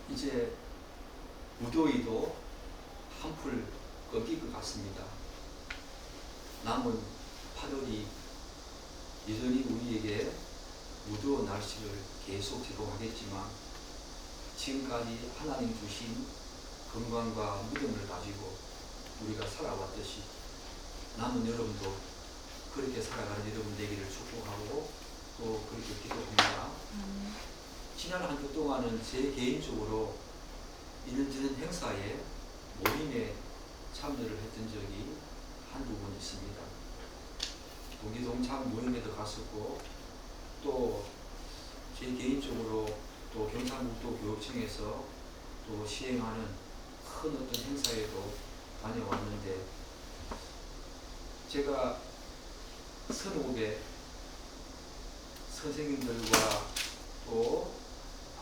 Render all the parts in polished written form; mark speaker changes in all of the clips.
Speaker 1: 이제 무더위도 한풀 꺾일 것 같습니다. 남은 8월이 여전히 우리에게 무더운 날씨를 계속 제공하겠지만 지금까지 하나님 주신 건강과 믿음을 가지고 우리가 살아왔듯이 남은 여름도 그렇게 살아가는 여러분 되기를 축복하고 또 그렇게 기도합니다. 지난 한 주 동안은 제 개인적으로 이런저런 행사에 모임에 참여를 했던 적이 한두 번 있습니다. 동기동창 모임에도 갔었고 또 제 개인적으로 또 경상북도 교육청에서 또 시행하는 큰 어떤 행사에도 다녀왔는데 제가 선후배 선생님들과 또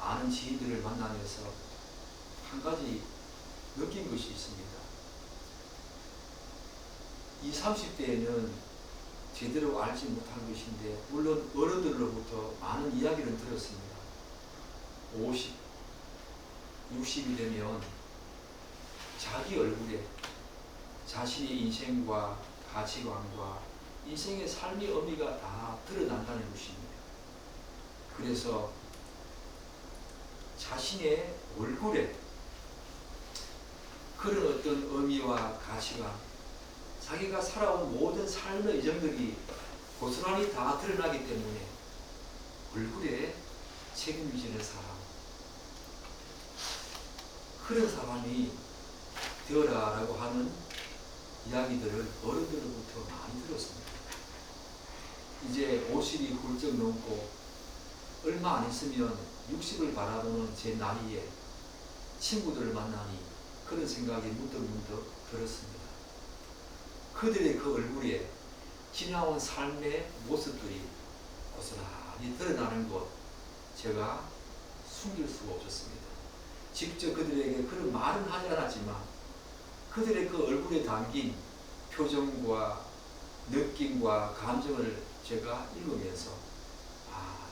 Speaker 1: 아는 지인들을 만나면서 한 가지 느낀 것이 있습니다. 20, 30대에는 제대로 알지 못한 것인데 물론 어른들로부터 많은 이야기를 들었습니다. 50, 60이 되면 자기 얼굴에 자신의 인생과 가치관과 인생의 삶의 의미가 다 드러난다는 것입니다. 그래서 자신의 얼굴에 그런 어떤 의미와 가치관, 자기가 살아온 모든 삶의 이정들이 고스란히 다 드러나기 때문에 얼굴에 책임을 지는 사람, 그런 사람이 되어라라고 하는 이야기들을 어른들로부터 많이 들었습니다. 이제 50이 훌쩍 넘고 얼마 안 있으면 60을 바라보는 제 나이에 친구들을 만나니 그런 생각이 문득문득 들었습니다. 그들의 그 얼굴에 지나온 삶의 모습들이 고스란히 드러나는 것 제가 숨길 수가 없었습니다. 직접 그들에게 그런 말은 하지 않았지만 그들의 그 얼굴에 담긴 표정과 느낌과 감정을 제가 읽으면서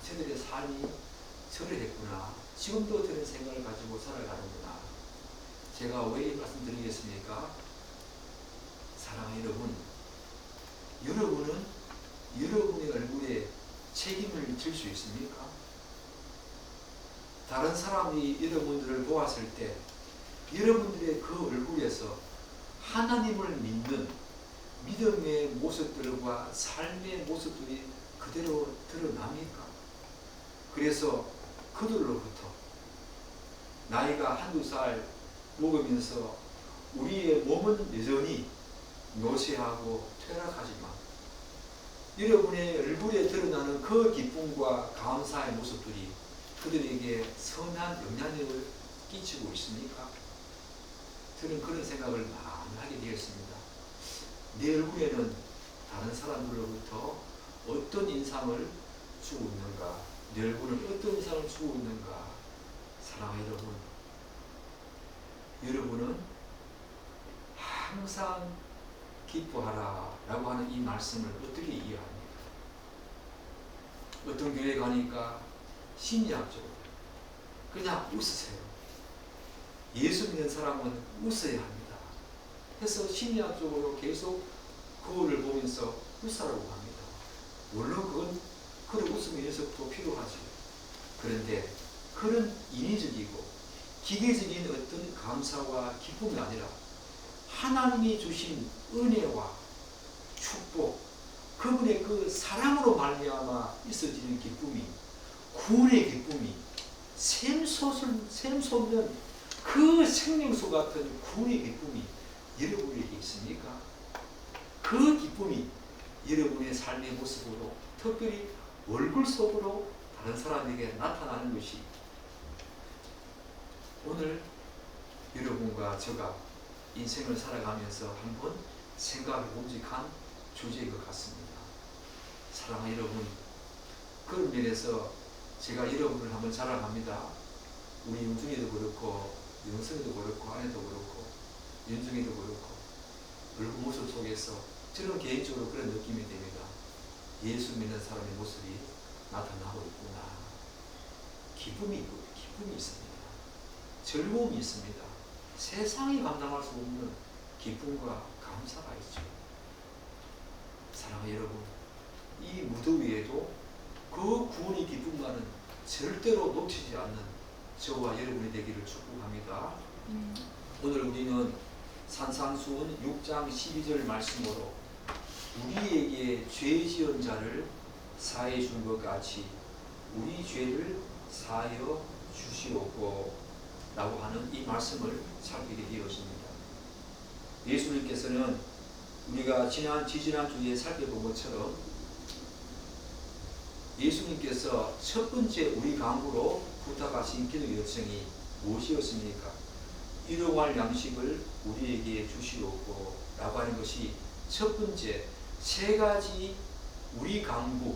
Speaker 1: 저들의 삶이 저러했구나. 지금도 저런 생각을 가지고 살아가는구나. 제가 왜 이 말씀 드리겠습니까? 사랑하는 여러분, 여러분은 여러분의 얼굴에 책임을 질 수 있습니까? 다른 사람이 여러분들을 보았을 때 여러분들의 그 얼굴에서 하나님을 믿는 믿음의 모습들과 삶의 모습들이 그대로 드러납니까? 그래서 그들로부터 나이가 한두 살 먹으면서 우리의 몸은 여전히 노쇠하고 퇴락하지만 여러분의 얼굴에 드러나는 그 기쁨과 감사의 모습들이 그들에게 선한 영향력을 끼치고 있습니까? 저는 그런 생각을 많이 하게 되었습니다. 내 얼굴에는 다른 사람들로부터 어떤 인상을 주고 있는가? 내 얼굴은 어떤 인상을 주고 있는가? 사랑하는 여러분, 여러분은 항상 기뻐하라 라고 하는 이 말씀을 어떻게 이해합니까? 어떤 교회 가니까 심리학적으로 그냥 웃으세요. 예수 믿는 사람은 웃어야 합니다. 해서 심리학적으로 계속 그거를 보면서 웃으라고 합니다. 물론 그건 그런 웃음의 연습도 필요하죠. 그런데 그런 인위적이고 기계적인 어떤 감사와 기쁨이 아니라 하나님이 주신 은혜와 축복, 그분의 그 사랑으로 말미암아 있어지는 기쁨이, 구원의 기쁨이, 샘솟는 그 생명수 같은 구원의 기쁨이 여러분에게 있습니까? 그 기쁨이 여러분의 삶의 모습으로, 특별히 얼굴 속으로 다른 사람에게 나타나는 것이 오늘 여러분과 제가 인생을 살아가면서 한번 생각을 봄직한 주제인 것 같습니다. 사랑하는 여러분, 그런 면에서 제가 여러분을 한번 자랑합니다. 우리 윤중이도 그렇고 영성이도 그렇고 아내도 그렇고 윤중이도 그렇고 얼굴 모습 속에서 저는 개인적으로 그런 느낌이 됩니다. 예수 믿는 사람의 모습이 나타나고 있구나. 기쁨이 있습니다. 즐거움이 있습니다. 세상이 감당할 수 없는 기쁨과 감사가 있죠. 사랑하는 여러분, 이 무더위에도 그 구원의 기쁨과는 절대로 놓치지 않는 저와 여러분이 되기를 축복합니다. 오늘 우리는 산상수훈 6장 12절 말씀으로 우리에게 죄 지은 자를 사해 준 것 같이 우리 죄를 사하여 주시옵고 라고 하는 이 말씀을 살피게 되었습니다. 예수님께서는 우리가 지지난주에 살펴본 것처럼 예수님께서 첫 번째 우리 강구로 부탁하신 기도 요청이 무엇이었습니까? 일용할 양식을 우리에게 주시옵고 라고 하는 것이 첫 번째 세 가지 우리 강구,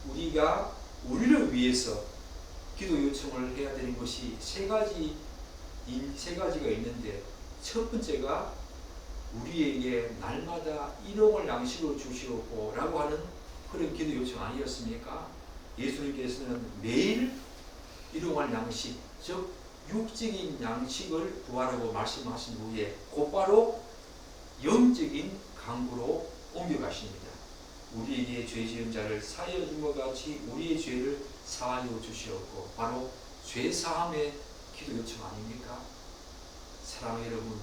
Speaker 1: 우리가 우리를 위해서 기도 요청을 해야 되는 것이 세 가지가 있는데, 첫 번째가 우리에게 날마다 일용할 양식을 주시옵고 라고 하는 그런 기도 요청 아니었습니까? 예수님께서는 매일 일용할 양식, 즉 육적인 양식을 구하라고 말씀하신 후에 곧바로 영적인 강구로 옮겨가십니다. 우리에게 죄 지은 자를 사하여 준 것 같이 우리의 죄를 사하여 주시옵고, 바로 죄 사함의 기도 요청 아닙니까? 사랑하는 여러분,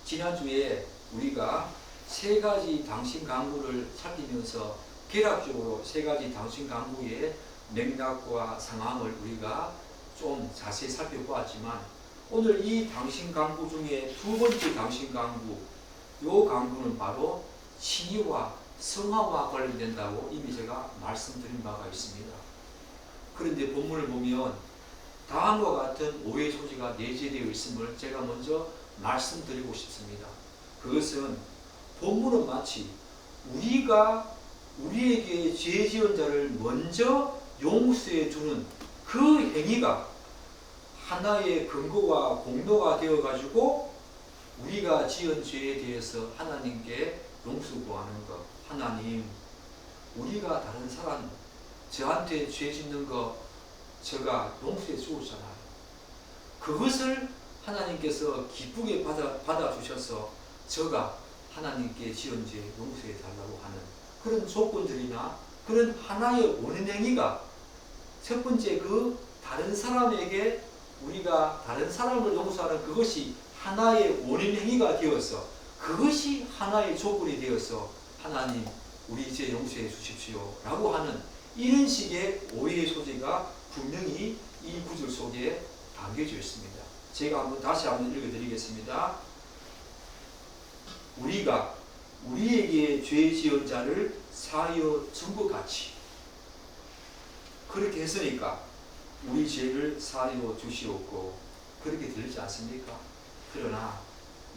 Speaker 1: 지난주에 우리가 세 가지 당신 강구를 살피면서 개략적으로 세 가지 당신 강구의 맥락과 상황을 우리가 좀 자세히 살펴보았지만, 오늘 이 당신 강구 중에 두 번째 당신 강구, 요 강구는 바로 칭의와 성화와 관련된다고 이미 제가 말씀드린 바가 있습니다. 그런데 본문을 보면 다음과 같은 오해 소지가 내재되어 있음을 제가 먼저 말씀드리고 싶습니다. 그것은 본문은 마치 우리에게 죄 지은 자를 먼저 용서해 주는 그 행위가 하나의 근거와 공로가 되어 가지고 우리가 지은 죄에 대해서 하나님께 용서 구하는 것. 하나님, 우리가 다른 사람 저한테 죄 짓는 거 제가 용서해 주었잖아요. 그것을 하나님께서 기쁘게 받아주셔서 제가 하나님께 지은 죄 용서해 달라고 하는 그런 조건들이나 그런 하나의 원인행위가, 첫 번째 그 다른 사람에게 우리가 다른 사람을 용서하는 그것이 하나의 원인행위가 되어서, 그것이 하나의 조건이 되어서 하나님 우리 죄 용서해 주십시오 라고 하는 이런 식의 오해의 소지가 분명히 이 구절 속에 담겨져 있습니다. 제가 다시 한번 읽어드리겠습니다. 우리가 우리에게 죄 지은 자를 사하여 준 것 같이, 그렇게 했으니까 우리 죄를 사하여 주시옵고, 그렇게 들리지 않습니까? 그러나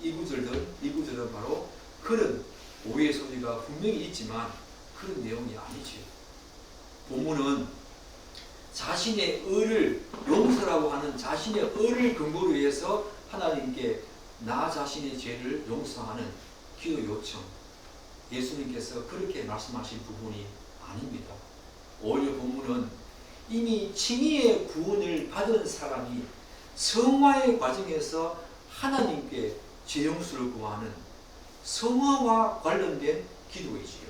Speaker 1: 이 구절은 바로 그런 오해의 소지가 분명히 있지만 그런 내용이 아니죠. 본문은 자신의 의를 용서라고 하는 자신의 의를 근거로 해서 하나님께 나 자신의 죄를 용서하는 기도 요청, 예수님께서 그렇게 말씀하신 부분이 아닙니다. 오히려 본문은 이미 칭의의 구원을 받은 사람이 성화의 과정에서 하나님께 죄 용서를 구하는 성화와 관련된 기도이지요.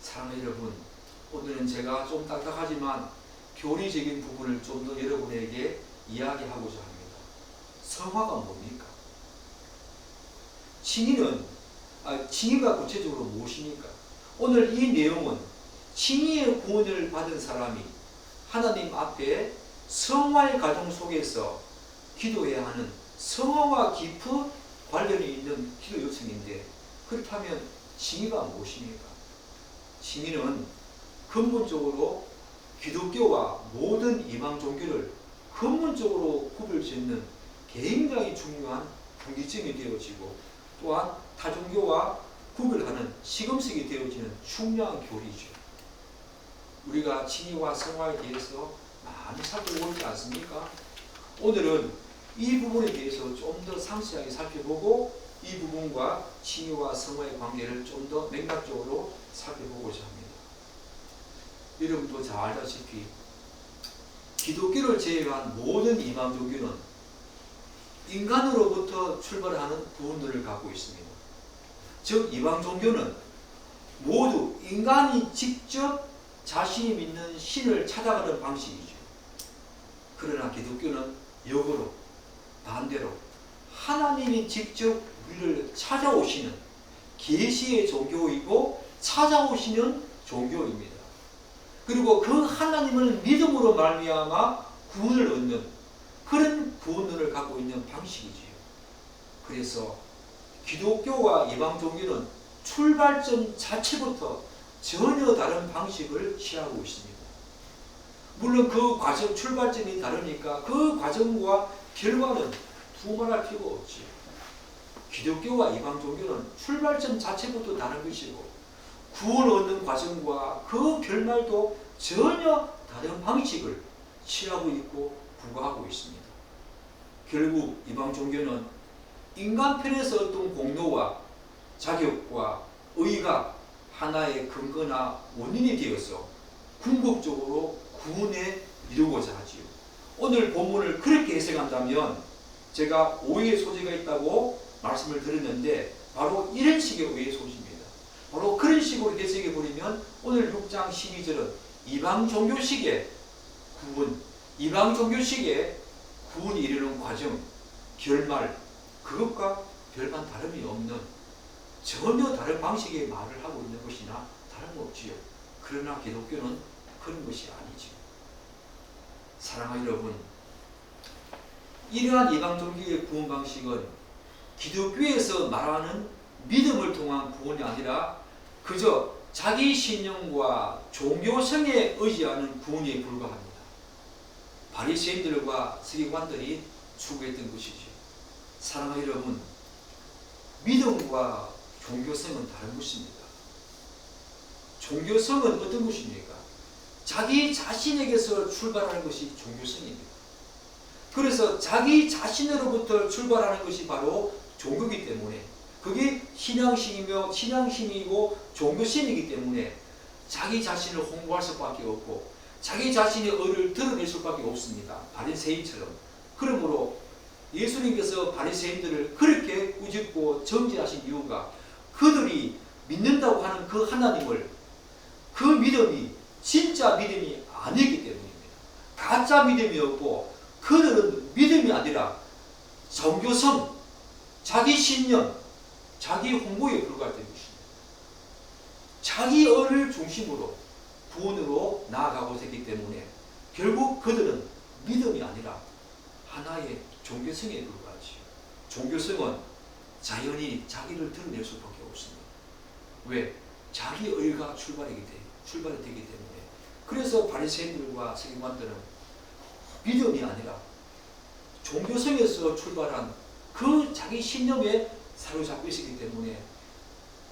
Speaker 1: 사랑하는 여러분, 오늘은 제가 좀 딱딱하지만 교리적인 부분을 좀 더 여러분에게 이야기하고자 합니다. 성화가 뭡니까? 칭의가 구체적으로 무엇입니까? 오늘 이 내용은 칭의의 구원을 받은 사람이 하나님 앞에 성화의 과정 속에서 기도해야 하는 성화와 깊은 관련이 있는 기도 요청인데, 그렇다면 칭의가 무엇입니까? 칭의는 근본적으로 기독교와 모든 이방 종교를 근본적으로 구별짓는 굉장히 중요한 분기점이 되어지고, 또한 타종교와 구별하는 시금석이 되어지는 중요한 교리죠. 우리가 칭의와 성화에 대해서 많이 살펴보고 있지 않습니까? 오늘은 이 부분에 대해서 좀 더 상세하게 살펴보고 이 부분과 칭의와 성화의 관계를 좀 더 맥락적으로 살펴보고자 합니다. 여러분도 잘 알다시피 기독교를 제외한 모든 이방 종교는 인간으로부터 출발하는 구원론을 갖고 있습니다. 즉 이방 종교는 모두 인간이 직접 자신이 믿는 신을 찾아가는 방식이죠. 그러나 기독교는 역으로 반대로 하나님이 직접 우리를 찾아오시는 계시의 종교이고 찾아오시는 종교입니다. 그리고 그 하나님을 믿음으로 말미암아 구원을 얻는 그런 구원론을 갖고 있는 방식이지요. 그래서 기독교와 이방 종교는 출발점 자체부터 전혀 다른 방식을 취하고 있습니다. 물론 그 과정, 출발점이 다르니까 그 과정과 결과는 두말할 필요가 없지요. 기독교와 이방 종교는 출발점 자체부터 다른 것이고 구원 얻는 과정과 그 결말도 전혀 다른 방식을 취하고 있고 부과하고 있습니다. 결국 이방 종교는 인간 편에서 어떤 공로와 자격과 의가 하나의 근거나 원인이 되어서 궁극적으로 구원에 이루고자 하지요. 오늘 본문을 그렇게 해석한다면 제가 오해의 소지가 있다고 말씀을 드렸는데 바로 이런 식의 오해의 소지입니다. 바로 그런 식으로 해석해 버리면 오늘 6장 12절은 이방 종교식의 구원, 이방 종교식의 구원이 이르는 과정, 결말, 그것과 별반 다름이 없는 전혀 다른 방식의 말을 하고 있는 것이나 다름없지요. 그러나 기독교는 그런 것이 아니지요. 사랑하는 여러분, 이러한 이방 종교의 구원 방식은 기독교에서 말하는 믿음을 통한 구원이 아니라 그저 자기 신념과 종교성에 의지하는 구원에 불과합니다. 바리새인들과 서기관들이 추구했던 것이죠. 사랑하는 여러분, 믿음과 종교성은 다른 것입니다. 종교성은 어떤 것입니까? 자기 자신에게서 출발하는 것이 종교성입니다. 그래서 자기 자신으로부터 출발하는 것이 바로 종교이기 때문에 그게 신앙심이고 종교심이기 때문에 자기 자신을 홍보할 수밖에 없고 자기 자신의 의를 드러낼 수밖에 없습니다. 바리새인처럼. 그러므로 예수님께서 바리새인들을 그렇게 꾸짖고 정죄하신 이유가 그들이 믿는다고 하는 그 하나님을 그 믿음이 진짜 믿음이 아니기 때문입니다. 가짜 믿음이었고 그들은 믿음이 아니라 종교성, 자기 신념, 자기 홍보에 불과했던 것입니다. 자기 의를 중심으로 구원으로 나아가고 있기 때문에 결국 그들은 믿음이 아니라 하나의 종교성에 불과하지요. 종교성은 자연히 자기를 드러낼 수밖에 없습니다. 왜? 자기 의가 출발이 되기 때문에. 그래서 바리새인들과 서기관들은 믿음이 아니라 종교성에서 출발한 그 자기 신념에 사로잡고 있기 때문에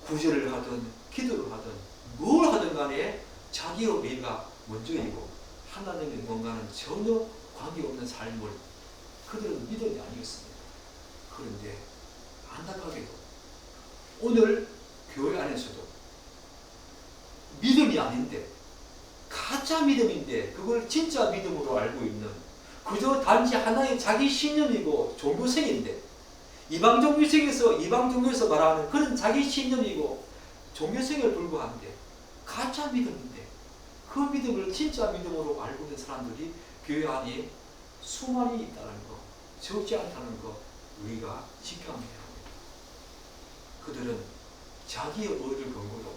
Speaker 1: 구절을 하든 기도를 하든 뭘 하든 간에 자기의 의가 먼저이고 하나님의 영광과는 전혀 관계없는 삶을 그들은 믿음이 아니었습니다. 그런데 안타깝게도 오늘 교회 안에서도 믿음이 아닌데 가짜 믿음인데 그걸 진짜 믿음으로 알고 있는 그저 단지 하나의 자기 신념이고 종교성인데 이방 종교에서 말하는 그런 자기 신념이고 종교성에 불과한데 가짜 믿음인데 그 믿음을 진짜 믿음으로 알고 있는 사람들이 교회 안에 수많이 있다는 것, 적지 않다는 것 우리가 직감해야 합니다. 그들은 자기의 의를 근거로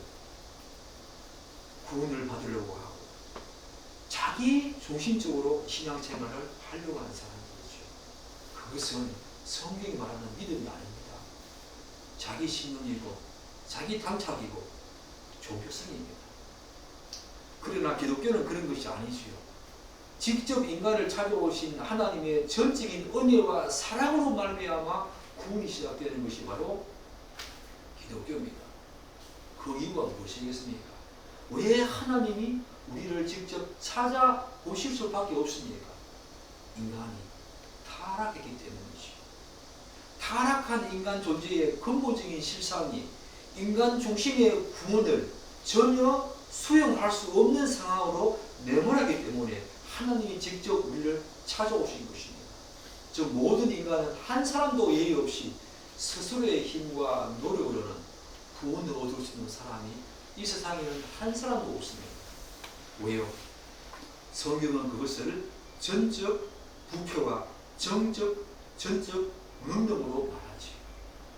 Speaker 1: 구원을 받으려고 하고 자기 중심적으로 신앙생활을 하려고 하는 사람들이죠. 그것은 성경이 말하는 믿음이 아닙니다. 자기 신념이고 자기 당착이고 종교성입니다. 그러나 기독교는 그런 것이 아니지요. 직접 인간을 찾아오신 하나님의 전적인 은혜와 사랑으로 말미암아 구원이 시작되는 것이 바로 기독교입니다. 그 이유가 무엇이겠습니까? 왜 하나님이 우리를 직접 찾아보실 수밖에 없습니까? 인간이 타락했기 때문이죠. 타락한 인간 존재의 근본적인 실상이 인간 중심의 구원을 전혀 수용할 수 없는 상황으로 내몰았기 때문에 하나님이 직접 우리를 찾아오신 것입니다. 즉 모든 인간은 한 사람도 예의 없이 스스로의 힘과 노력으로는 구원을 얻을 수 있는 사람이 이 세상에는 한 사람도 없습니다. 왜요? 성경은 그것을 전적 부패와 전적 무능력으로 말하지.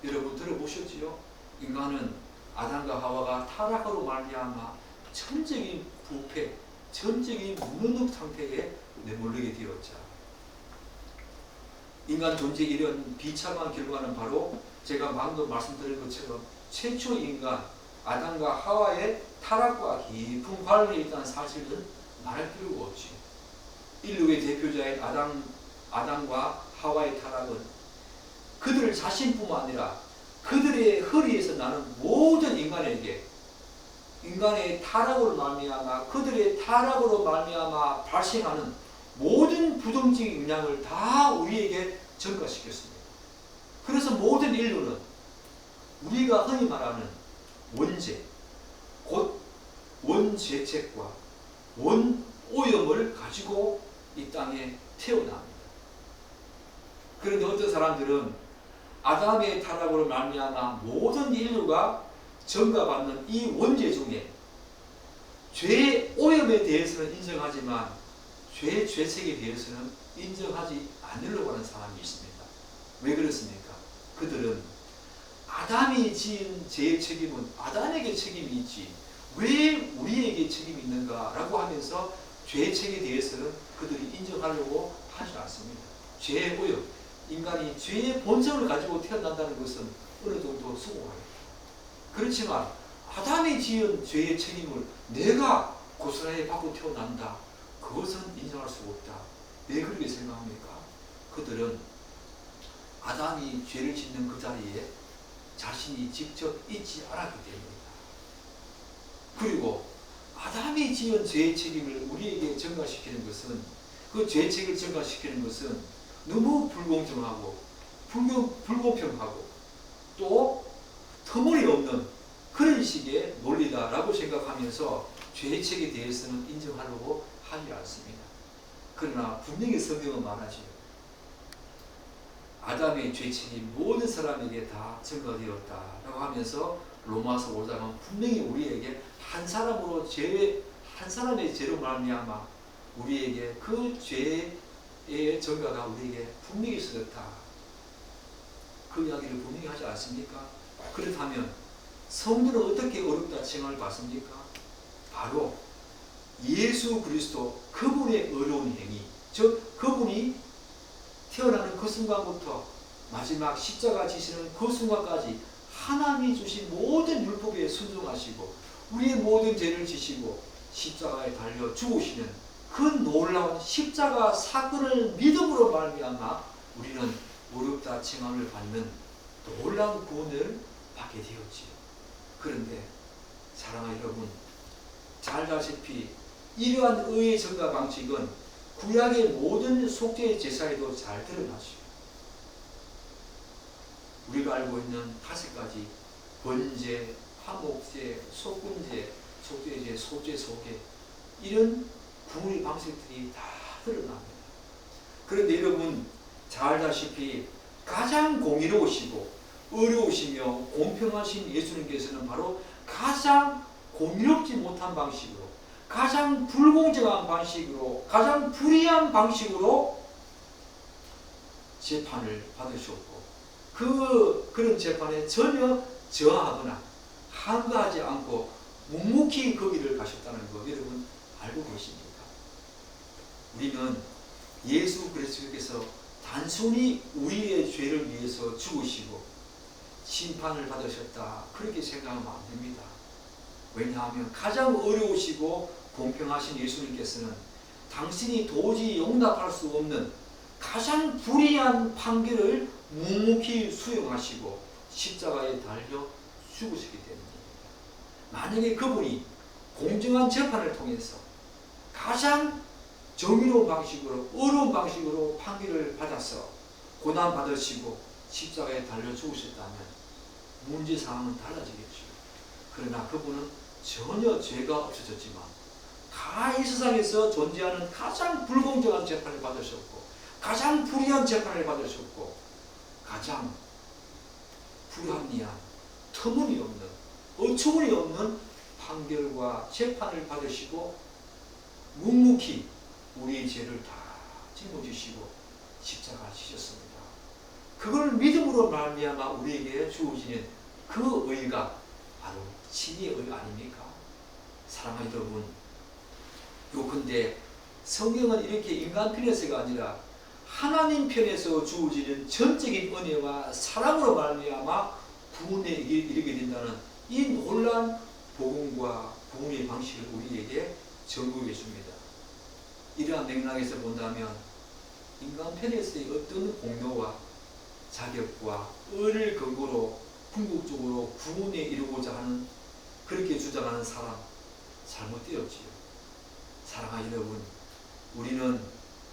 Speaker 1: 여러분 들어보셨지요? 인간은 아담과 하와가 타락으로 말미암아 전적인 부패, 전적인 무능력 상태에 내몰리게 되었자. 인간 존재의 이런 비참한 결과는 바로 제가 방금 말씀드린 것처럼 최초 인간 아담과 하와의 타락과 깊은 관련이 있다는 사실은 말할 필요가 없지. 인류의 대표자인 아담과 하와의 타락은 그들 자신뿐만 아니라 그들의 허리에서 나는 모든 인간에게 인간의 타락으로 말미암아 그들의 타락으로 말미암아 발생하는 모든 부정적인 영향을 다 우리에게 전가시켰습니다. 그래서 모든 인류는 우리가 흔히 말하는 원죄, 곧 원죄책과 원오염을 가지고 이 땅에 태어납니다. 그런데 어떤 사람들은 아담의 타락으로 말미암아 모든 인류가 전가받는 이 원죄 중에 죄의 오염에 대해서는 인정하지만 죄의 죄책에 대해서는 인정하지 않으려고 하는 사람이 있습니다. 왜 그렇습니까? 그들은 아담이 지은 죄의 책임은 아담에게 책임이 있지 왜 우리에게 책임이 있는가 라고 하면서 죄의 책에 대해서는 그들이 인정하려고 하지 않습니다. 죄의 오염, 인간이 죄의 본성을 가지고 태어난다는 것은 어느 정도 수긍합니다. 그렇지만 아담이 지은 죄의 책임을 내가 고스란히 받고 태어난다. 그것은 인정할 수가 없다. 왜 그렇게 생각합니까? 그들은 아담이 죄를 짓는 그 자리에 자신이 직접 있지 않았기 때문입니다. 그리고 아담이 지은 죄의 책임을 우리에게 전가시키는 것은 그 죄의 책임을 전가시키는 것은 너무 불공정하고 불공평하고 또 터무니없는 그런 식의 논리다라고 생각하면서 죄의 책에 대해서는 인정하려고 하지 않습니다. 그러나 분명히 성경은 말하죠. 아담의 죄 책이 모든 사람에게 다 전가되었다라고 하면서 로마서 5장은 분명히 우리에게 한 사람의 죄로 말미암아 우리에게 그 죄의 전가가 우리에게 분명히 있었다. 그 이야기를 분명히 하지 않습니까? 그렇다면 성도는 어떻게 어렵다 칭함을 받습니까? 바로 예수 그리스도 그분의 어려운 행위, 즉 그분이 태어나는 그 순간부터 마지막 십자가 지시는 그 순간까지 하나님이 주신 모든 율법에 순종하시고 우리의 모든 죄를 지시고 십자가에 달려 죽으시는 그 놀라운 십자가 사건을 믿음으로 말미암아 우리는 어렵다 칭함을 받는 놀라운 구원을 받게 되었지요. 그런데 사랑하는 여러분, 잘 알다시피 이러한 의의 전가 방식은 구약의 모든 속죄의 제사에도 잘 드러나죠. 우리가 알고 있는 5가지 번제, 화목제, 속군제, 속죄제, 소제, 소개 이런 구의 방식들이 다 드러납니다. 그런데 여러분 잘 알다시피 가장 공의로우시고 어려우시며 공평하신 예수님께서는 바로 가장 공의롭지 못한 방식으로 가장 불공정한 방식으로 가장 불의한 방식으로 재판을 받으셨고 그런 재판에 전혀 저하하거나 항거하지 않고 묵묵히 거기를 가셨다는 거 여러분 알고 계십니까? 우리는 예수 그리스도께서 단순히 우리의 죄를 위해서 죽으시고 심판을 받으셨다 그렇게 생각하면 안 됩니다. 왜냐하면 가장 어려우시고 공평하신 예수님께서는 당신이 도저히 용납할 수 없는 가장 불의한 판결을 묵묵히 수용하시고 십자가에 달려 죽으시기 때문입니다. 만약에 그분이 공정한 재판을 통해서 가장 정의로운 방식으로 어려운 방식으로 판결을 받아서 고난받으시고 십자가에 달려 죽으셨다면 문제 상황은 달라지겠죠. 그러나 그분은 전혀 죄가 없으셨지만 다 이 세상에서 존재하는 가장 불공정한 재판을 받으셨고 가장 불의한 재판을 받으셨고 가장 불합리한 터무니없는 어처구니없는 판결과 재판을 받으시고 묵묵히 우리의 죄를 다 짊어지시고 십자가 지셨습니다. 그걸 믿음으로 말미암아 우리에게 주어지는 그 의가 바로 진리의 의 아닙니까? 사랑하는 여러분, 요컨대 성경은 이렇게 인간 편에서가 아니라 하나님 편에서 주어지는 전적인 은혜와 사랑으로 말미암아 구원에 이르게 된다는 이 놀라운 복음과 구원의 방식을 우리에게 전구해 줍니다. 이러한 맥락에서 본다면 인간 편에서의 어떤 공로와 자격과 의를 근거로 궁극적으로 구원에 이르고자 하는 그렇게 주장하는 사람 잘못되었지요. 사랑하는 여러분, 우리는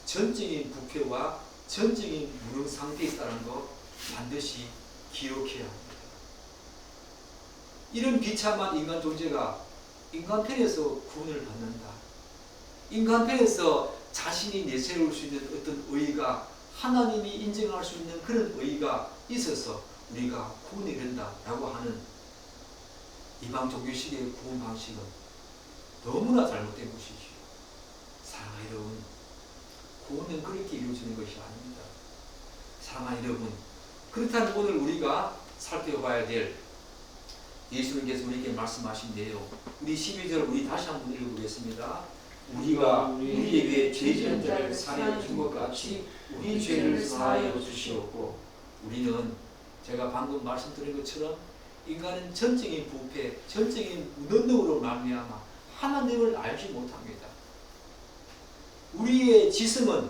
Speaker 1: 전적인 부패와 전적인 무능 상태에 있다는 것 반드시 기억해야 합니다. 이런 비참한 인간 존재가 인간 편에서 구원을 받는다. 인간 편에서 자신이 내세울 수 있는 어떤 의의가 하나님이 인정할 수 있는 그런 의의가 있어서 우리가 구원에 이른다라고 하는 이방 종교식의 구원 방식은 너무나 잘못된 것이지요. 사랑하는 여러분, 구원은 그렇게 이루어지는 것이 아닙니다. 사랑하는 여러분, 그렇다면 오늘 우리가 살펴봐야 될 예수님께서 우리에게 말씀하신 내용, 우리 12절 우리 다시 한번 읽어보겠습니다. 우리가 우리에게 죄 지은 자를 사하여 준 것 같이 우리 죄를 사하여 주시옵고, 우리는 제가 방금 말씀드린 것처럼 인간은 전적인 부패, 전적인 무능력으로 말미암아 하나님을 알지 못합니다. 우리의 지성은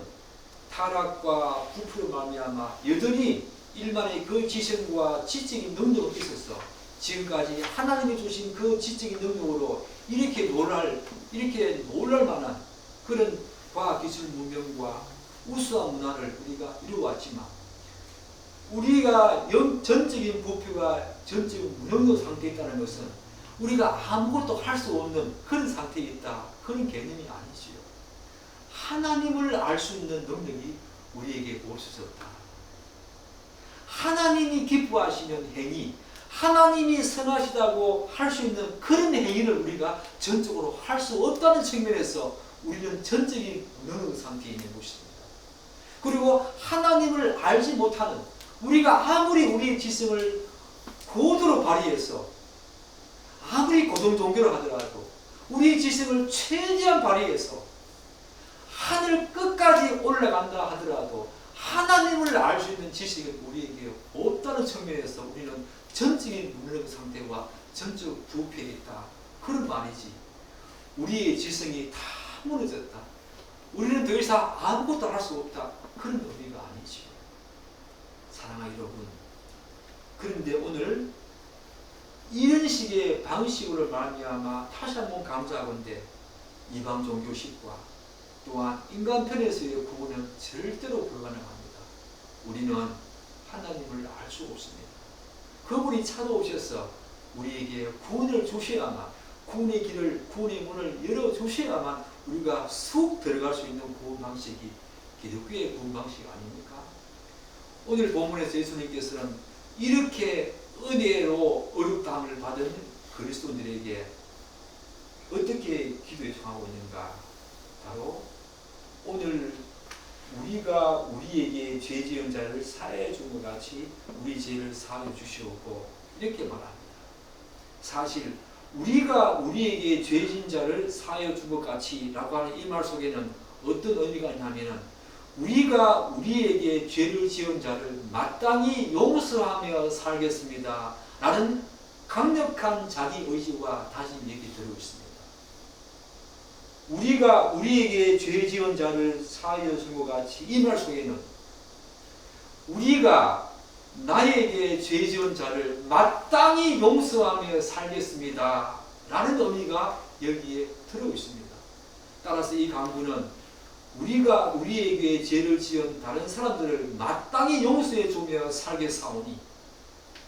Speaker 1: 타락과 부패로 말미암아 여전히 일만의 그 지성과 지적인 능력이 있어서 지금까지 하나님이 주신 그 지적인 능력으로 이렇게 놀랄 만한 그런 과학기술 문명과 우수한 문화를 우리가 이루어왔지만, 우리가 전적인 부패와 전적인 무능력 상태에 있다는 것은 우리가 아무것도 할 수 없는 그런 상태에 있다, 그런 개념이 아니지요. 하나님을 알 수 있는 능력이 우리에게 없어졌다. 하나님이 기뻐하시는 행위, 하나님이 선하시다고 할 수 있는 그런 행위를 우리가 전적으로 할 수 없다는 측면에서 우리는 전적인 무능 상태에 있는 것입니다. 그리고 하나님을 알지 못하는, 우리가 아무리 우리의 지성을 고도로 발휘해서 아무리 고등 종교를 하더라도 우리의 지성을 최대한 발휘해서 하늘 끝까지 올라간다 하더라도 하나님을 알 수 있는 지식은 우리에게 없다는 측면에서 우리는 전적인 무능 상태와 전적 부패에 있다, 그런 말이지. 우리의 지성이 다 무너졌다, 우리는 더 이상 아무것도 할 수 없다, 그런 의미가 아니지요. 사랑하는 여러분, 그런데 오늘 이런 식의 방식으로 말미암아 다시 한번 강조하건대 이방 종교식과 또한 인간 편에서의 구원은 절대로 불가능합니다. 우리는 하나님을 알 수 없습니다. 그분이 찾아오셔서 우리에게 구원을 주셔야만, 구원의 길을, 구원의 문을 열어주셔야만 우리가 쑥 들어갈 수 있는 구원 방식이 기독교의 구원 방식 아닙니까? 오늘 본문에서 예수님께서는 이렇게 은혜로 어렵다함을 받은 그리스도인들에게 어떻게 기도에 청하고 있는가? 바로 오늘 우리가 우리에게 죄 지은 자를 사해 준 것 같이 우리 죄를 사해 주시옵고, 이렇게 말합니다. 사실 우리가 우리에게 죄 지은 자를 사해 준 것 같이 라고 하는 이 말 속에는 어떤 의미가 있냐면, 우리가 우리에게 죄를 지은 자를 마땅히 용서하며 살겠습니다 라는 강력한 자기 의지와 다짐이 들어 있습니다. 우리가 우리에게 죄 지은 자를 사하여 준 것 같이, 이 말 속에는 우리가 나에게 죄 지은 자를 마땅히 용서하며 살겠습니다 라는 의미가 여기에 들어 있습니다. 따라서 이 강구는 우리가 우리에게 죄를 지은 다른 사람들을 마땅히 용서해 주며 살겠사오니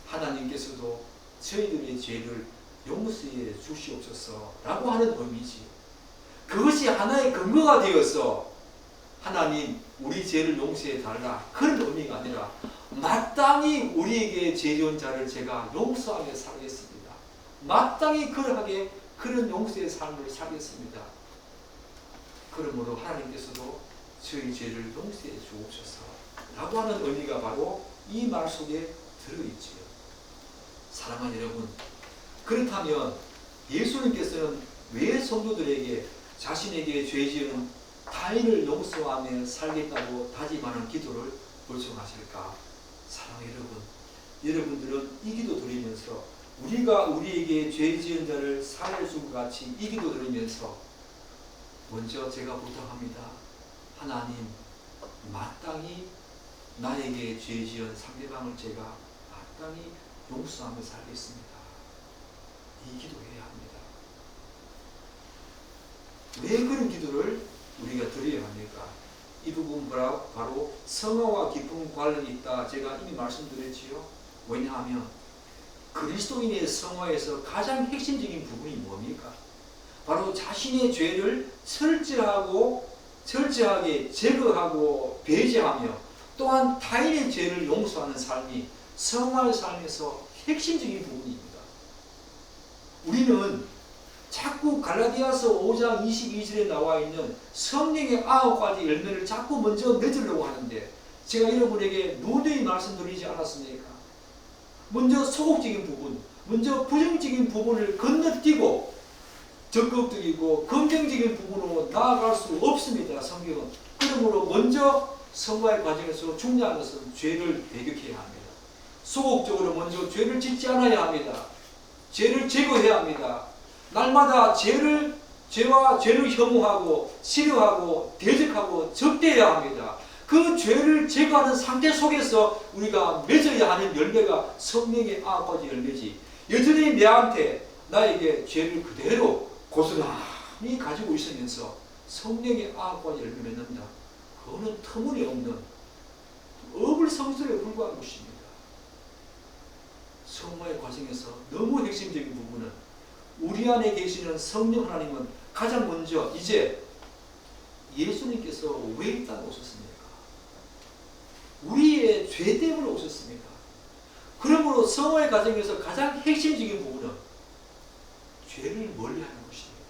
Speaker 1: 하나님께서도 저희들의 죄를 용서해 주시옵소서 라고 하는 의미지. 그것이 하나의 근거가 되어서 하나님 우리 죄를 용서해 달라 그런 의미가 아니라 마땅히 우리에게 죄 지은 자를 제가 용서하며 살겠습니다. 마땅히 그러하게 그런 용서의 삶을 살겠습니다. 그러므로 하나님께서도 저희 죄를 용서해 주옵소서 라고 하는 의미가 바로 이 말 속에 들어있지요. 사랑하는 여러분, 그렇다면 예수님께서는 왜 성도들에게 자신에게 죄 지은 타인을 용서하며 살겠다고 다짐하는 기도를 요청하실까? 사랑하는 여러분, 여러분들은 이 기도 드리면서 우리가 우리에게 죄 지은 자를 사하여 준 것 같이 이 기도 드리면서 먼저 제가 부탁합니다. 하나님, 마땅히 나에게 죄 지은 상대방을 제가 마땅히 용서하며 살겠습니다. 이 기도해야 합니다. 왜 그런 기도를 우리가 드려야 합니까? 이 부분 바로 성화와 기쁨 관련이 있다. 제가 이미 말씀드렸지요. 왜냐하면 그리스도인의 성화에서 가장 핵심적인 부분이 뭡니까? 바로 자신의 죄를 철저하게 제거하고 배제하며 또한 타인의 죄를 용서하는 삶이 성화의 삶에서 핵심적인 부분입니다. 우리는 자꾸 갈라디아서 5장 22절에 나와 있는 성령의 9가지 열매를 자꾸 먼저 맺으려고 하는데 제가 여러분에게 누누이 말씀드리지 않았습니까? 먼저 소극적인 부분, 먼저 부정적인 부분을 건너뛰고 적극적이고 긍정적인 부분으로 나아갈 수 없습니다. 성경은. 그러므로 먼저 성화의 과정에서 중요한 것은 죄를 배격해야 합니다. 소극적으로 먼저 죄를 짓지 않아야 합니다. 죄를 제거해야 합니다. 날마다 죄와 죄를 혐오하고 싫어하고 대적하고 적대해야 합니다. 그 죄를 제거하는 상태 속에서 우리가 맺어야 하는 열매가 성령의 9가지 열매지. 여전히 나에게 죄를 그대로 고스란히 가지고 있으면서 성령의 9가지 열매를 맺는다. 그거는 터무니없는 어불성설에 불과한 것입니다. 성화의 과정에서 너무 핵심적인 부분은 우리 안에 계시는 성령 하나님은 가장 먼저 이제 예수님께서 왜 이 땅에 오셨습니까? 우리의 죄 때문에 오셨습니다. 그러므로 성화의 과정에서 가장 핵심적인 부분은 죄를 멀리하는 것입니다.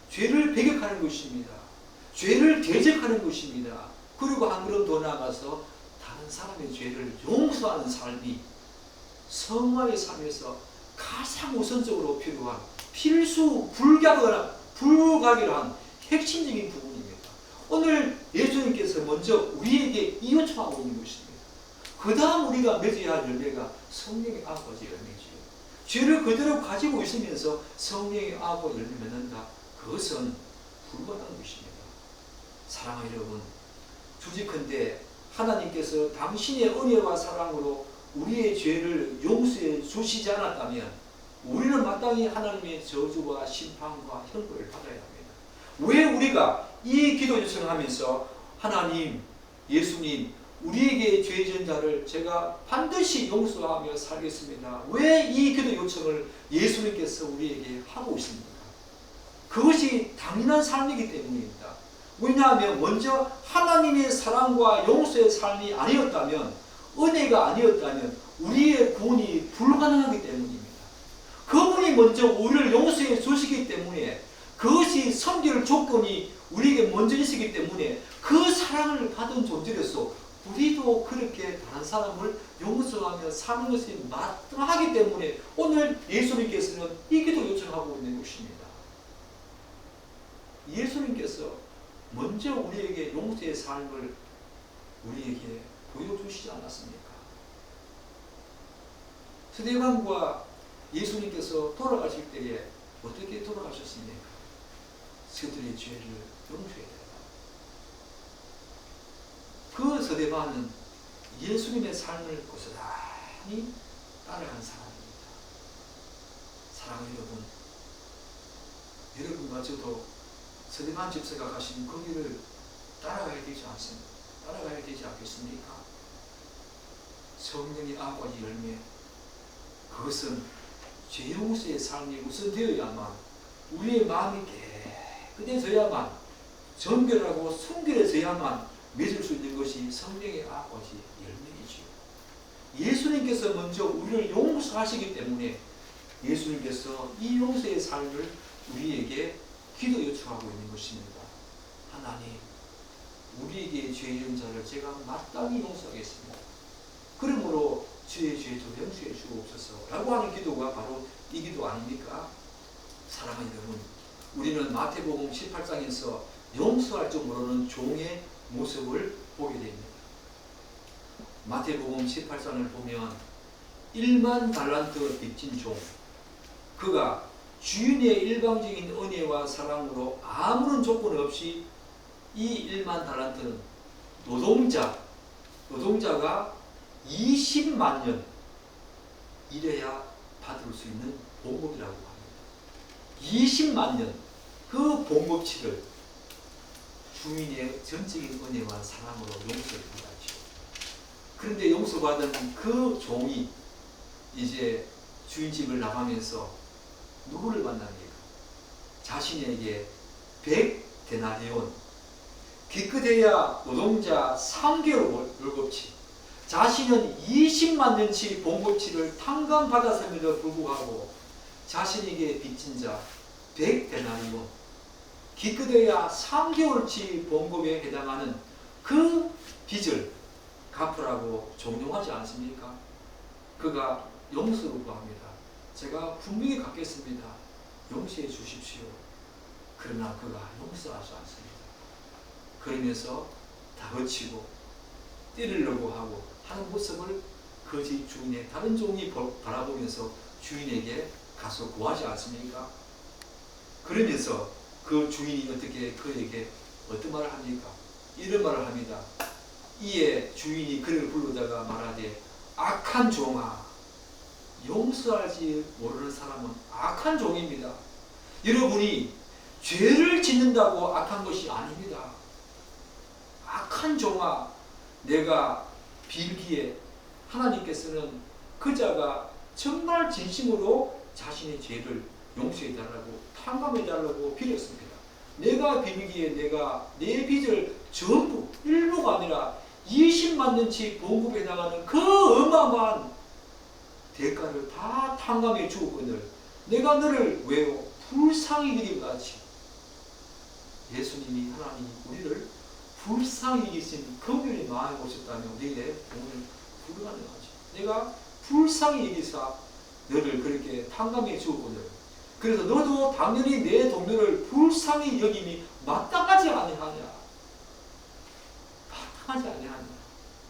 Speaker 1: 죄를 배격하는 것입니다. 죄를 대적하는 것입니다. 그리고 한 걸음 더 나아가서 다른 사람의 죄를 용서하는 삶이 성화의 삶에서 가장 우선적으로 필요한 필수 불가결한 핵심적인 부분입니다. 오늘 예수님께서 먼저 우리에게 이 요청하고 있는 것입니다. 그 다음 우리가 맺어야 할 열매가 성령의 9가지 열매지요. 죄를 그대로 가지고 있으면서 성령의 9가지 열매 맺는다. 그것은 불가능한 것입니다. 사랑하는 여러분, 주직컨대 하나님께서 당신의 은혜와 사랑으로 우리의 죄를 용서해 주시지 않았다면 우리는 마땅히 하나님의 저주와 심판과 형벌을 받아야 합니다. 왜 우리가 이 기도 요청을 하면서 하나님, 예수님, 우리에게 죄 지은 자를 제가 반드시 용서하며 살겠습니다. 왜 이 기도 요청을 예수님께서 우리에게 하고 있습니까? 그것이 당연한 삶이기 때문입니다. 왜냐하면 먼저 하나님의 사랑과 용서의 삶이 아니었다면, 은혜가 아니었다면 우리의 구원이 불가능하기 때문입니다. 그분이 먼저 우리를 용서해 주시기 때문에, 그것이 선결 조건이 우리에게 먼저 있었기 때문에 그 사랑을 받은 존재로서 우리도 그렇게 다른 사람을 용서하며 사는 것이 마땅하기 때문에 오늘 예수님께서는 이 기도 요청하고 있는 것입니다. 예수님께서 먼저 우리에게 용서의 삶을 우리에게 보여주시지 않았습니까? 스데반과 예수님께서 돌아가실 때에 어떻게 돌아가셨습니까? 그들의 죄를 용서해야 된다. 그 스데반은 예수님의 삶을 고스란히 따라간 사람입니다. 사랑하는 여러분, 여러분과 저도 스데반 집사가 가신 그 길을 따라가야 되지 않습니까? 따라가야 되지 않겠습니까? 성령의 9가지 열매, 그것은 죄 용서의 삶이 우선 되어야만 우리의 마음이 흩어져야만, 정결하고 순결해져야만 맺을 수 있는 것이 성령의 아버지 열매이지요. 예수님께서 먼저 우리를 용서하시기 때문에 예수님께서 이 용서의 삶을 우리에게 기도 요청하고 있는 것입니다. 하나님, 우리에게 죄 지은 자를 제가 마땅히 용서하겠습니다. 그러므로 주의 죄도 용서해 주옵소서 라고 하는 기도가 바로 이 기도 아닙니까? 사랑하는 여러분, 우리는 마태복음 18장에서 용서할 줄 모르는 종의 모습을 보게 됩니다. 마태복음 18장을 보면 1만 달란트 빚진 종, 그가 주인의 일방적인 은혜와 사랑으로 아무런 조건 없이 이 1만 달란트는 노동자가 20만 년 일해야 받을 수 있는 봉급이라고 합니다. 20만 년 그 봉급치를 주인의 전적인 은혜와 사랑으로 용서를 받았죠. 그런데 용서받은 그 종이 이제 주인 집을 나가면서 누구를 만납니까? 자신에게 100데나리온, 기껏해야 노동자 3개월 월급치, 자신은 20만 년치 봉급치를 탕감받았음에도 불구하고 자신에게 빚진 자 100데나리온, 기껏해야 3개월치 봉급에 해당하는 그 빚을 갚으라고 종용하지 않습니까? 그가 용서를 구합니다. 제가 분명히 갚겠습니다. 용서해 주십시오. 그러나 그가 용서하지 않습니다. 그러면서 다그치고 때리려고 하고 하는 모습을 그 집 주인의 다른 종이 바라보면서 주인에게 가서 구하지 않습니까? 그러면서 그 주인이 어떻게 그에게 어떤 말을 합니까? 이런 말을 합니다. 이에 주인이 그를 부르다가 말하되, 악한 종아, 용서하지 모르는 사람은 악한 종입니다. 여러분이 죄를 짓는다고 악한 것이 아닙니다. 악한 종아, 내가 빌기에 하나님께서는 그 자가 정말 진심으로 자신의 죄를 용서해달라고 탕감해달라고 빌었습니다. 내가 빌기에 내가 내 빚을 전부, 일부가 아니라 20만 년치 봉급에 나가는 그 어마어마한 대가를 다 탕감해 주었거늘 내가 너를 왜요? 불쌍히 여김 같이. 예수님이, 하나님이 우리를 불쌍히 여기신 긍휼의 마음에 오셨다면 우리에게 오늘 불가능하지. 내가 불쌍히 여기사 너를 그렇게 탕감해 주었거늘 그래서 너도 당연히 내 동료를 불쌍히 여김이 마땅하지 아니하냐. 마땅하지 아니하냐.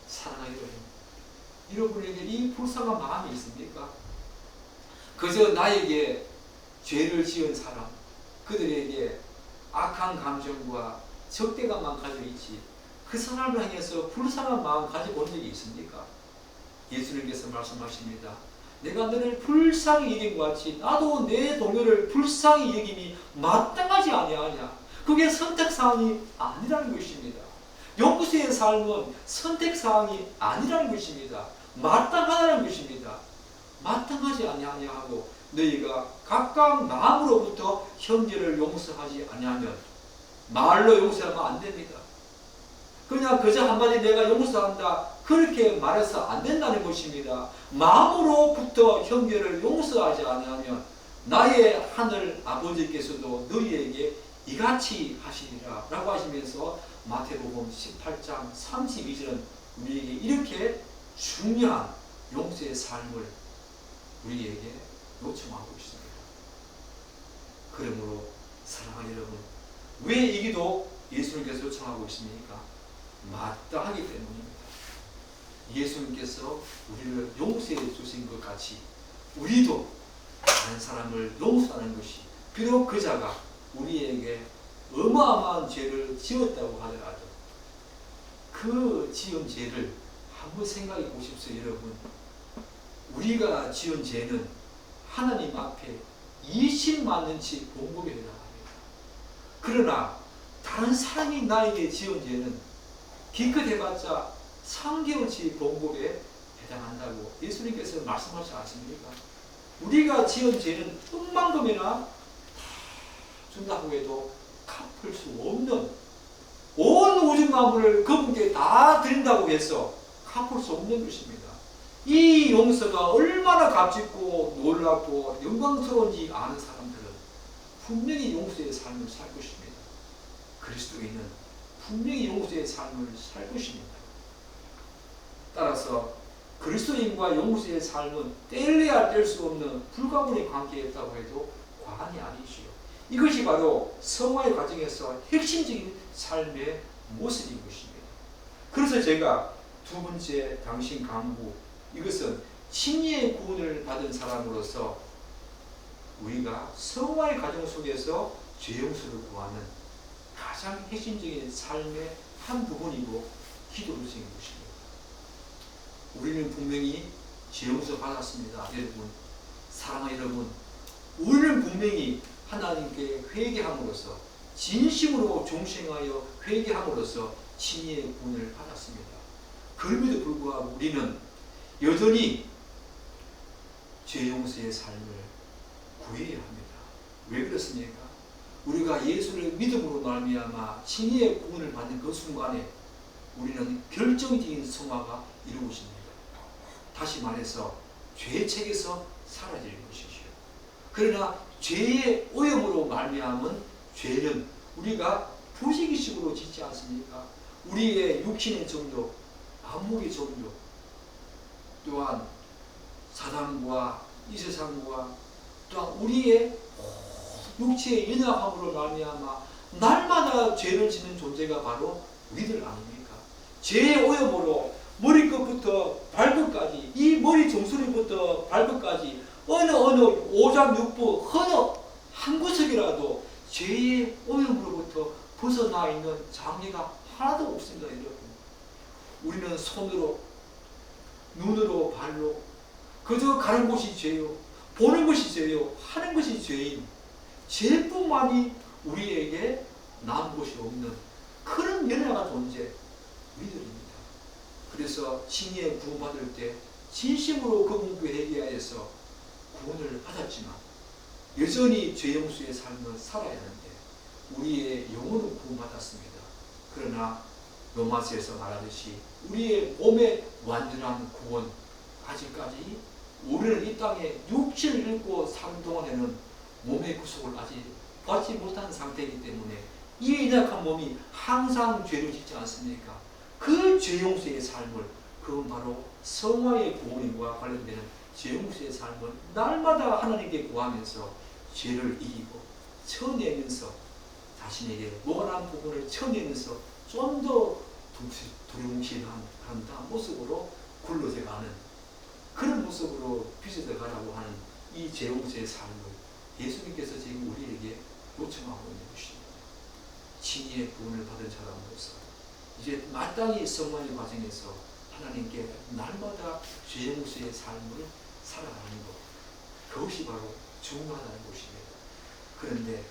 Speaker 1: 사랑하는 여러분, 여러분에게 이 불쌍한 마음이 있습니까? 그저 나에게 죄를 지은 사람, 그들에게 악한 감정과 적대감만 가지고 있지 그 사람을 향해서 불쌍한 마음 가져본 적이 있습니까? 예수님께서 말씀하십니다. 내가 너를 불쌍히 여긴 것 같이 나도 내 동료를 불쌍히 여김이 마땅하지 아니하냐. 그게 선택사항이 아니라는 것입니다. 용서의 삶은 선택사항이 아니라는 것입니다. 마땅하다는 것입니다. 마땅하지 아니하냐 하고 너희가 각각 마음으로부터 형제를 용서하지 아니하면 말로 용서하면 안 됩니다. 그냥 그저 한마디 내가 용서한다 그렇게 말해서 안 된다는 것입니다. 마음으로부터 형제를 용서하지 아니하면 나의 하늘 아버지께서도 너희에게 이같이 하시리라 라고 하시면서 마태복음 18장 32절은 우리에게 이렇게 중요한 용서의 삶을 우리에게 요청하고 있습니다. 그러므로 사랑하는 여러분, 왜 이 기도 예수님께서 요청하고 있습니까? 마땅하기 때문입니다. 예수님께서 우리를 용서해 주신 것 같이 우리도 다른 사람을 용서하는 것이 비록 그 자가 우리에게 어마어마한 죄를 지었다고 하더라도 그 지은 죄를 한번 생각해 보십시오. 여러분, 우리가 지은 죄는 하나님 앞에 20만 년치 봉급에 해당합니다. 그러나 다른 사람이 나에게 지은 죄는 기껏 해봤자 3개월치 봉급에 해당한다고 예수님께서 말씀하시지 않습니까? 우리가 지은 죄는 100만금이나 준다고 해도 갚을 수 없는, 온 우주 만물을 그분께 다 드린다고 해서 갚을 수 없는 것입니다. 이 용서가 얼마나 값지고 놀랍고 영광스러운지 아는 사람들은 분명히 용서의 삶을 살 것입니다. 그리스도인은 분명히 용서의 삶을 살 것입니다. 따라서 그리스도인과 용서의 삶은 뗄래야 뗄 수 없는 불가분의 관계에 있다고 해도 과언이 아니지요. 이것이 바로 성화의 과정에서 핵심적인 삶의 모습인 것입니다. 그래서 제가 두 번째 당신 강구, 이것은 칭의의 구원을 받은 사람으로서 우리가 성화의 과정 속에서 죄 용서를 구하는 가장 핵심적인 삶의 한 부분이고 기도로 지은 것입니다. 우리는 분명히 죄 용서 받았습니다. 여러분, 사랑하는 여러분, 우리는 분명히 하나님께 회개함으로써 진심으로 종생하여 회개함으로써 칭의의 구원을 받았습니다. 그럼에도 불구하고 우리는 여전히 죄 용서의 삶을 구해야 합니다. 왜 그렇습니까? 우리가 예수를 믿음으로 말미암아 칭의의 구원을 받는 그 순간에 우리는 결정적인 성화가 이루어집니다. 다시 말해서 죄의 책에서 사라질 것이지요. 그러나 죄의 오염으로 말미암은 죄는 우리가 부지기식으로 짓지 않습니까? 우리의 육신의 정욕, 안목의 정욕, 또한 사단과 이 세상과 또한 우리의 육체의 연약함으로 말미암아 날마다 죄를 짓는 존재가 바로 우리들 아닙니까? 죄의 오염으로 머리끝부터 발끝까지, 이 머리 정수리부터 발끝까지 어느 오장육부 어느 한 구석이라도 죄의 오염으로부터 벗어나 있는 장애가 하나도 없습니다. 여러분, 우리는 손으로, 눈으로, 발로 그저 가는 곳이 죄요, 보는 것이 죄요, 하는 것이 죄인 죄뿐만이 우리에게 남은 것이 없는 그런 연약한 존재 우리들입니다. 그래서 칭의의 구원받을 때 진심으로 그분께 회개하여서 구원을 받았지만 여전히 죄 용서의 삶을 살아야 하는데 우리의 영혼은 구원받았습니다. 그러나 로마서에서 말하듯이 우리의 몸의 완전한 구원, 아직까지 우리는 이 땅에 육신을 잃고 사는 동안에는 몸의 구속을 아직 받지 못한 상태이기 때문에 이 연약한 몸이 항상 죄를 짓지 않습니까? 그 죄 용서의 삶을, 그건 바로 성화의 구원과 관련되는 죄 용서의 삶을 날마다 하나님께 구하면서 죄를 이기고 쳐내면서 자신에게 모자란 부분을 쳐내면서 좀 더 두려움실한 모습으로 굴러져가는 그런 모습으로 빚어져 가라고 하는 이 죄 용서의 삶을 예수님께서 지금 우리에게 요청하고 있는 것입니다. 칭의의 구원을 받은 사람으로서 이제 마땅히 성화의 과정에서 하나님께 날마다 죄 용서의 삶을 살아가는 것, 그것이 바로 중요하다는 것입니다. 그런데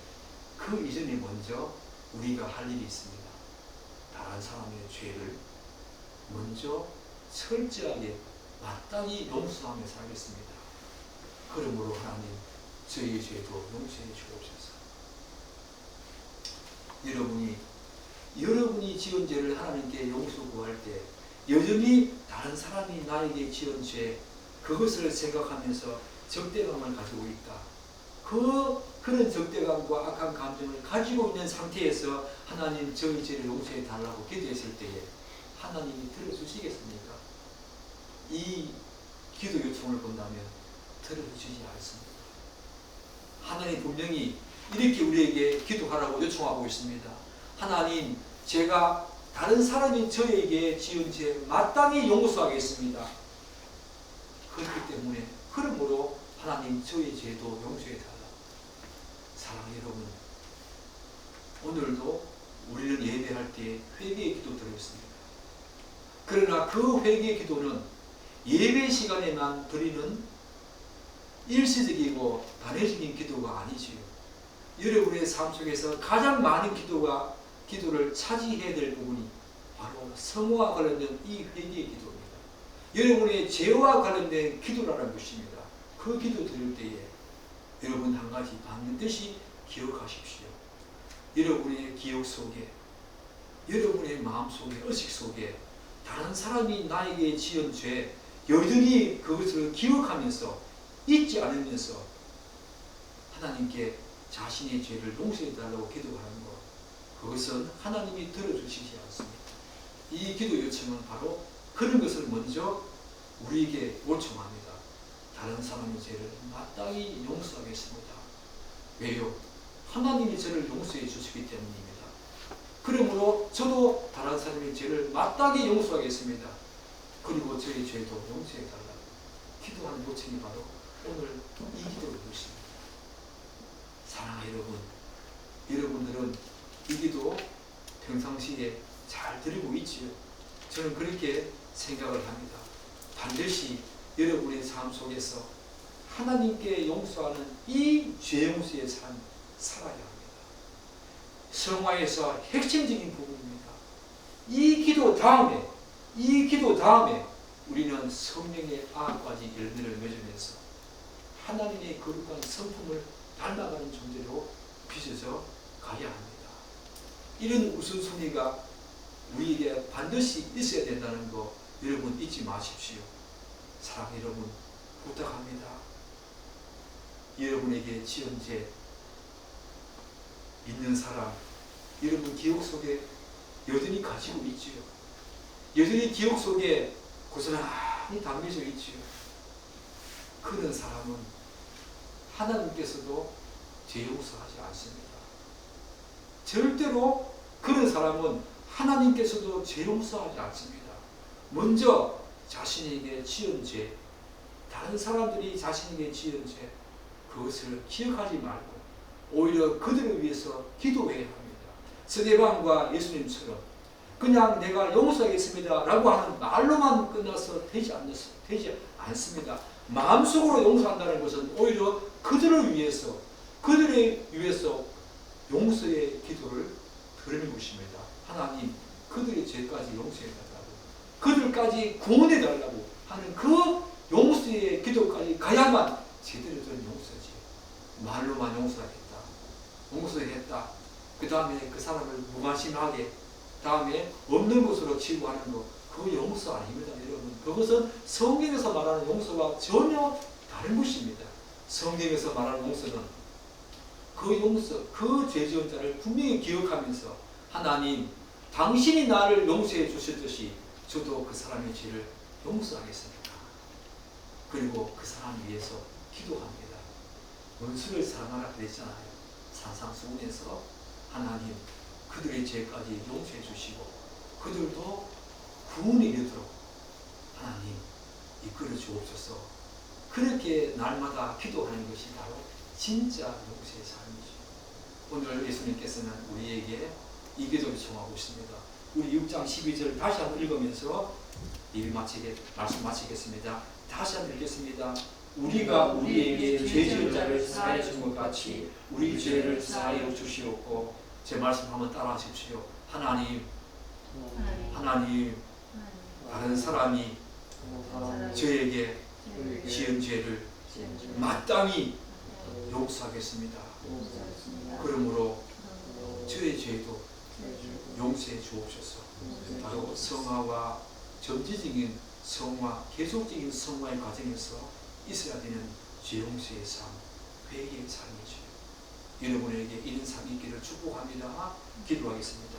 Speaker 1: 그 이전에 먼저 우리가 할 일이 있습니다. 다른 사람의 죄를 먼저 철저하게 마땅히 용서하며 살겠습니다. 그러므로 하나님, 저희의 죄도 용서해 주옵소서. 여러분이 지은 죄를 하나님께 용서 구할 때 여전히 다른 사람이 나에게 지은 죄, 그것을 생각하면서 적대감을 가지고 있다. 그런 적대감과 악한 감정을 가지고 있는 상태에서 하나님 저희 죄를 용서해 달라고 기도했을 때에 하나님이 들어주시겠습니까? 이 기도 요청을 본다면 들어주시지 않습니다. 하나님 분명히 이렇게 우리에게 기도하라고 요청하고 있습니다. 하나님, 제가 다른 사람이 저에게 지은 죄 마땅히 용서하겠습니다. 그렇기 때문에 그러므로 하나님 저의 죄도 용서해 달라. 사랑하는 여러분, 오늘도 우리는 예배할 때 회개의 기도 드렸습니다. 그러나 그 회개의 기도는 예배 시간에만 드리는 일시적이고 단회적인 기도가 아니지요. 여러분의 삶 속에서 가장 많은 기도를 차지해야 될 부분이 바로 성화와 관련된 이 회개의 기도입니다. 여러분의 죄와 관련된 기도라는 것입니다. 그 기도 드릴 때에 여러분 한 가지 반드시 기억하십시오. 여러분의 기억 속에, 여러분의 마음 속에, 의식 속에 다른 사람이 나에게 지은 죄 여전히 그것을 기억하면서 잊지 않으면서 하나님께 자신의 죄를 용서해달라고 기도하는 것, 그것은 하나님이 들어주시지 않습니다. 이 기도 요청은 바로 그런 것을 먼저 우리에게 요청합니다. 다른 사람의 죄를 마땅히 용서하겠습니다. 왜요? 하나님이 저를 용서해 주시기 때문입니다. 그러므로 저도 다른 사람의 죄를 마땅히 용서하겠습니다. 그리고 저의 죄도 용서해달라고 기도하는 요청이 바로 오늘 이 기도를 드립니다. 사랑하는 여러분, 여러분들은 이 기도 평상시에 잘 드리고 있지요. 저는 그렇게 생각을 합니다. 반드시 여러분의 삶 속에서 하나님께 용서하는 이 죄 용서의 삶 살아야 합니다. 성화에서 핵심적인 부분입니다. 이 기도 다음에 우리는 성령의 아까지 열매를 맺으면서 하나님의 거룩한 성품을 닮아가는 존재로 빚어져 가야 합니다. 이런 우선순위가 우리에게 반드시 있어야 된다는 거 여러분 잊지 마십시오. 사랑 여러분, 부탁합니다. 여러분에게 지은 죄 있는 사람, 여러분 기억 속에 여전히 가지고 있지요. 여전히 기억 속에 고스란히 담겨져 있지요. 그런 사람은 하나님께서도 죄 용서하지 않습니다. 절대로 그런 사람은 하나님께서도 죄 용서하지 않습니다. 먼저 자신에게 지은 죄, 다른 사람들이 자신에게 지은 죄, 그것을 기억하지 말고 오히려 그들을 위해서 기도해야 합니다. 스데반과 예수님처럼 그냥 내가 용서하겠습니다 라고 하는 말로만 끝나서 되지 않습니다. 마음속으로 용서한다는 것은 오히려 그들을 위해서 용서의 기도를 드리는 것입니다. 하나님, 그들의 죄까지 용서해달라고, 그들까지 구원해달라고 하는 그 용서의 기도까지 가야만 제대로 된 용서지. 말로만 용서했다. 그 다음에 그 사람을 무관심하게 다음에 없는 것으로 치부하는 것, 그거 용서 아닙니다. 여러분, 그것은 성경에서 말하는 용서와 전혀 다른 것입니다. 성경에서 말하는 용서는 그 죄 지은 자를 분명히 기억하면서 하나님, 당신이 나를 용서해 주셨듯이 저도 그 사람의 죄를 용서하겠습니다. 그리고 그 사람을 위해서 기도합니다. 원수를 사랑하라 그랬잖아요. 산상수훈에서 하나님, 그들의 죄까지 용서해 주시고 그들도 구원에 이르도록 하나님 이끌어 주옵소서. 그렇게 날마다 기도하는 것이 바로 진짜 용서의 삶이죠. 오늘 예수님께서는 우리에게 이 기도를 청하고 있습니다. 우리 6장 12절 다시 한번 읽으면서 말씀 마치겠습니다. 다시 한번 읽겠습니다. 우리가 우리에게 죄 지은 자를 사하여 준 것 같이 우리 죄를 사하여 주시옵고. 제 말씀 한번 따라 하십시오. 하나님, 다른 사람이 저에게 지은 죄를 마땅히 용서하겠습니다. 그러므로 저의 죄도 용서해 주옵소서. 바로 성화와 점지적인 성화, 계속적인 성화의 과정에서 있어야 되는 죄 용서의 삶, 회개의 삶이죠. 여러분에게 이런 삶이 있기를 축복합니다. 기도하겠습니다.